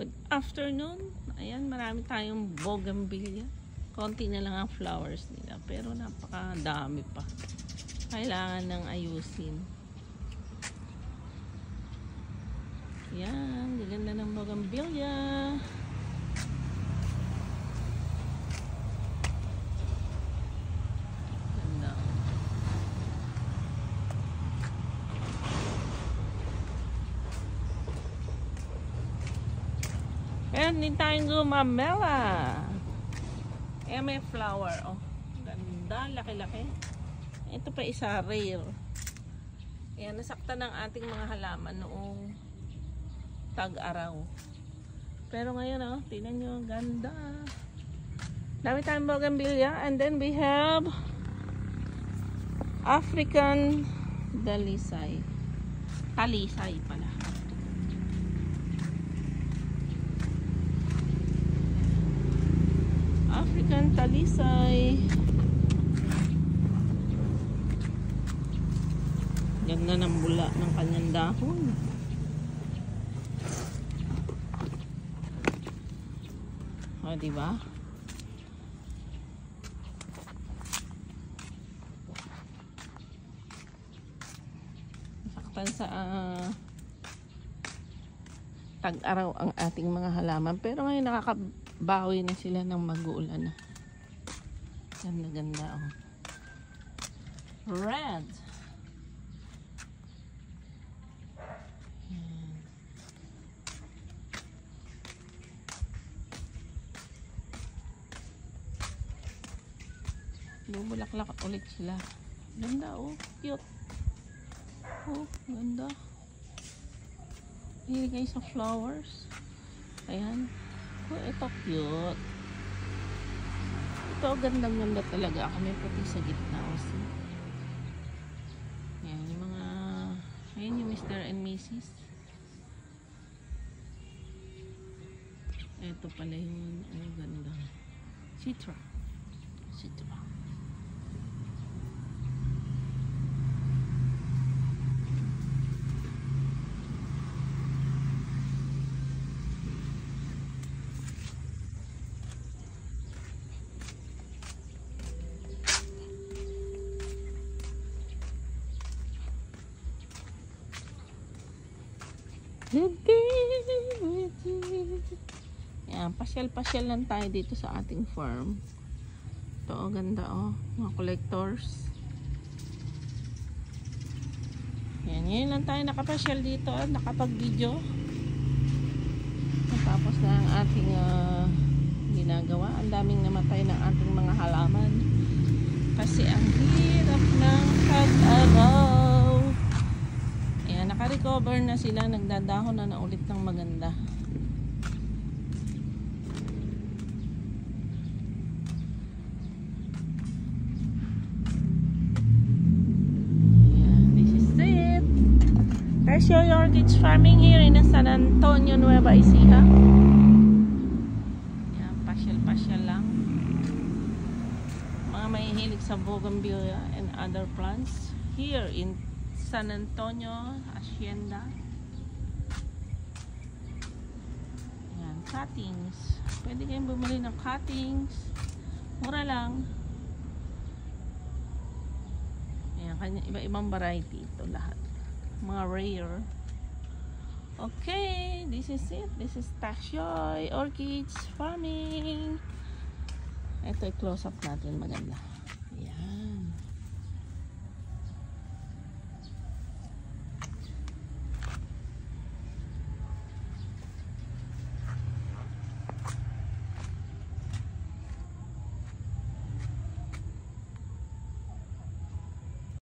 Good afternoon. Ayan, marami tayong bougainvillea. Konti na lang ang flowers nila, pero napakadami pa. Kailangan ng ayusin. Ayan, ganda ng bougainvillea. Ganda. Ayan din tayong gumamela. Ayan, may flower. Oh, ganda, laki-laki. Ito pa isa rare. Ayan, nasaktan ng ating mga halaman noong tag-araw. Pero ngayon, oh, tingnan nyo, ganda. Dami tayong bougainvillea. And then we have African dalisay. Talisay pala. African talisay. Ganda ng bula ng kanyang dahon. O, diba? Saktan sa tag-araw ang ating mga halaman. Pero ngayon nakakabawi na sila ng mag-uulan. Ganda-ganda, oh. Red. Bumulaklak ulit sila. Ganda, oh. Cute. Oh, ganda. Hilig kayo sa flowers. Ayan. Oh, ito cute. Ito, gandang-ganda talaga. May puti sa gitna. Oh, see? Ayan, yung mga... Ayan yung Mr. and Mrs. Ito pala yung... Oh, ganda. Citra. Citra. Ayan, pasyal-pasyal lang tayo dito sa ating farm. Ito, oh, ganda, oh. Mga collectors. Ayan, ngayon lang tayo nakapasyal dito at nakapag-video. Tapos na ang ating ginagawa. Ang daming namatay ng ating mga halaman. Kasi ang hirap ng pag-araw. Naka-recover na sila, nagdadahon na ulit ng maganda. Yeah, this is it. Tasio Orchids Farming here in San Antonio, Nueva Ecija. Yeah, pasyal-pasyal lang. Mga mahihilig sa bougainvillea and other plants here in San Antonio Hacienda. Ayan, cuttings. Pwede kayong bumili ng cuttings. Mura lang. Ayan, iba-ibang variety ito lahat. Mga rare. Okay, this is it. This is Tasio Orchids Farming. Ito i-close up natin maganda.